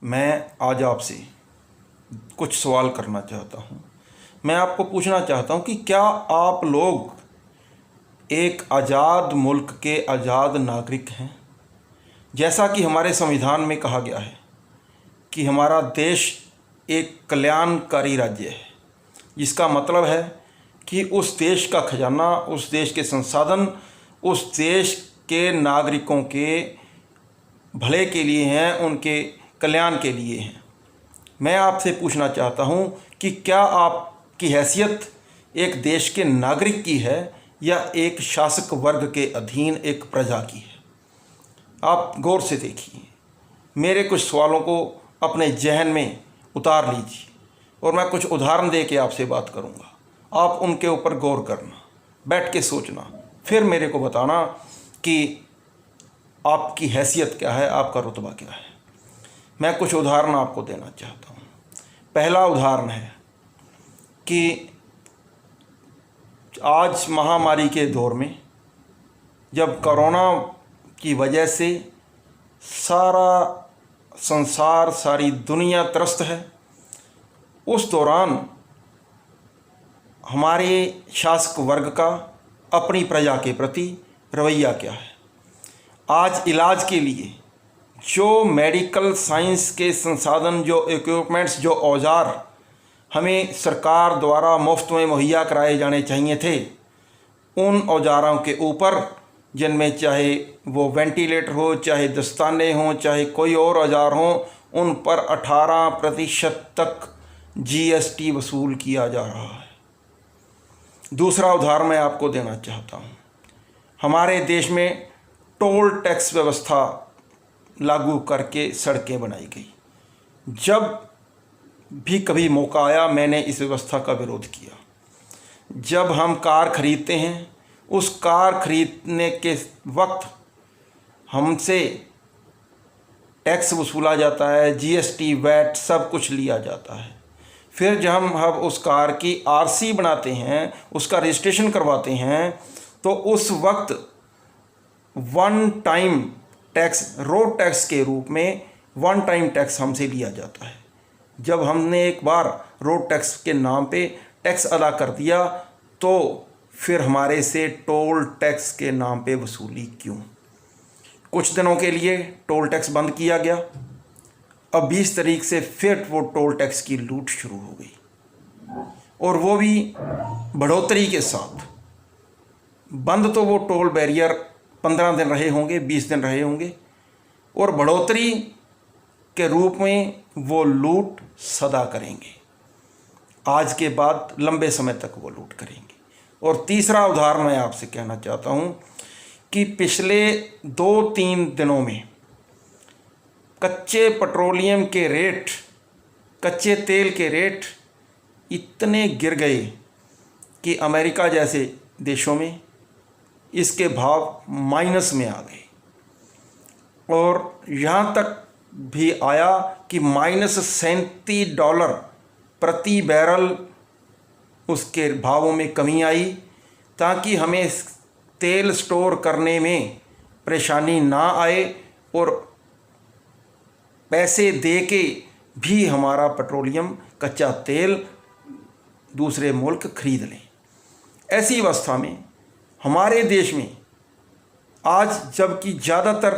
मैं आज आपसे कुछ सवाल करना चाहता हूँ। मैं आपको पूछना चाहता हूँ कि क्या आप लोग एक आज़ाद मुल्क के आज़ाद नागरिक हैं? जैसा कि हमारे संविधान में कहा गया है कि हमारा देश एक कल्याणकारी राज्य है, जिसका मतलब है कि उस देश का खजाना, उस देश के संसाधन, उस देश के नागरिकों के भले के लिए हैं, उनके कल्याण के लिए हैं। मैं आपसे पूछना चाहता हूं कि क्या आपकी हैसियत एक देश के नागरिक की है या एक शासक वर्ग के अधीन एक प्रजा की है? आप गौर से देखिए, मेरे कुछ सवालों को अपने जहन में उतार लीजिए और मैं कुछ उदाहरण दे के आपसे बात करूंगा। आप उनके ऊपर गौर करना, बैठ के सोचना, फिर मेरे को बताना कि आपकी हैसियत क्या है, आपका रुतबा क्या है। मैं कुछ उदाहरण आपको देना चाहता हूँ। पहला उदाहरण है कि आज महामारी के दौर में जब कोरोना की वजह से सारा संसार, सारी दुनिया त्रस्त है, उस दौरान हमारे शासक वर्ग का अपनी प्रजा के प्रति रवैया क्या है? आज इलाज के लिए जो मेडिकल साइंस के संसाधन, जो इक्विपमेंट्स, जो औजार हमें सरकार द्वारा मुफ्त में मुहैया कराए जाने चाहिए थे, उन औजारों के ऊपर, जिनमें चाहे वो वेंटिलेटर हो, चाहे दस्ताने हों, चाहे कोई और औजार हों, उन पर 18% तक GST वसूल किया जा रहा है। दूसरा उदाहरण मैं आपको देना चाहता हूँ। हमारे देश में टोल टैक्स व्यवस्था लागू करके सड़कें बनाई गई। जब भी कभी मौका आया, मैंने इस व्यवस्था का विरोध किया। जब हम कार खरीदते हैं, उस कार खरीदने के वक्त हमसे टैक्स वसूला जाता है, GST, वैट सब कुछ लिया जाता है। फिर जब हम उस कार की RC बनाते हैं, उसका रजिस्ट्रेशन करवाते हैं, तो उस वक्त one time tax, road tax के रूप में वन टाइम टैक्स हमसे लिया जाता है। जब हमने एक बार रोड टैक्स के नाम पे टैक्स अदा कर दिया, तो फिर हमारे से टोल टैक्स के नाम पे वसूली क्यों? कुछ दिनों के लिए टोल टैक्स बंद किया गया। अब 20 तारीख से फिर वो टोल टैक्स की लूट शुरू हो गई, और वो भी बढ़ोतरी के साथ। बंद तो वो टोल बैरियर 15 दिन रहे होंगे, 20 दिन रहे होंगे, और बढ़ोतरी के रूप में वो लूट सदा करेंगे। आज के बाद लंबे समय तक वो लूट करेंगे। और तीसरा उदाहरण मैं आपसे कहना चाहता हूँ कि पिछले 2-3 दिनों में कच्चे पेट्रोलियम के रेट, कच्चे तेल के रेट इतने गिर गए कि अमेरिका जैसे देशों में इसके भाव माइनस में आ गए, और यहाँ तक भी आया कि -$37 प्रति बैरल उसके भावों में कमी आई, ताकि हमें तेल स्टोर करने में परेशानी ना आए और पैसे दे के भी हमारा पेट्रोलियम, कच्चा तेल दूसरे मुल्क खरीद लें। ऐसी अवस्था में हमारे देश में आज, जबकि ज़्यादातर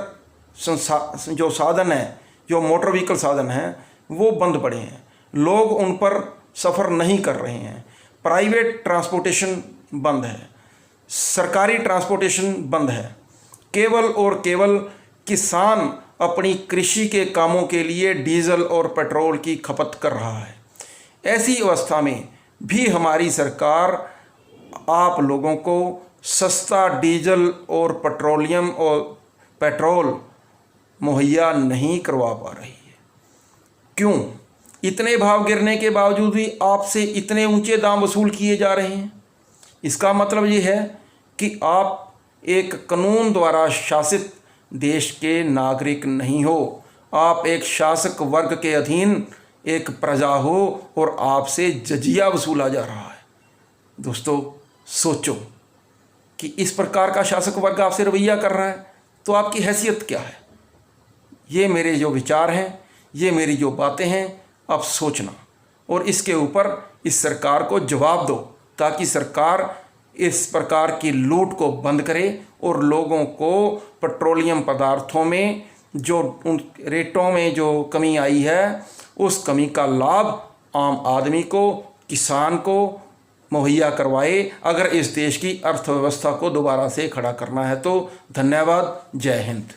जो साधन हैं, जो मोटर व्हीकल साधन हैं, वो बंद पड़े हैं, लोग उन पर सफ़र नहीं कर रहे हैं, प्राइवेट ट्रांसपोर्टेशन बंद है, सरकारी ट्रांसपोर्टेशन बंद है, केवल और केवल किसान अपनी कृषि के कामों के लिए डीजल और पेट्रोल की खपत कर रहा है। ऐसी अवस्था में भी हमारी सरकार आप लोगों को सस्ता डीजल और पेट्रोलियम और पेट्रोल मुहैया नहीं करवा पा रही है। क्यों? इतने भाव गिरने के बावजूद भी आपसे इतने ऊंचे दाम वसूल किए जा रहे हैं। इसका मतलब ये है कि आप एक कानून द्वारा शासित देश के नागरिक नहीं हो, आप एक शासक वर्ग के अधीन एक प्रजा हो, और आपसे जजिया वसूला जा रहा है। दोस्तों, सोचो कि इस प्रकार का शासक वर्ग आपसे रवैया कर रहा है तो आपकी हैसियत क्या है? ये मेरे जो विचार हैं, ये मेरी जो बातें हैं अब सोचना और इसके ऊपर इस सरकार को जवाब दो, ताकि सरकार इस प्रकार की लूट को बंद करे और लोगों को पेट्रोलियम पदार्थों में जो उन रेटों में जो कमी आई है उस कमी का लाभ आम आदमी को, किसान को मुहैया करवाए, अगर इस देश की अर्थव्यवस्था को दोबारा से खड़ा करना है तो। धन्यवाद। जय हिंद।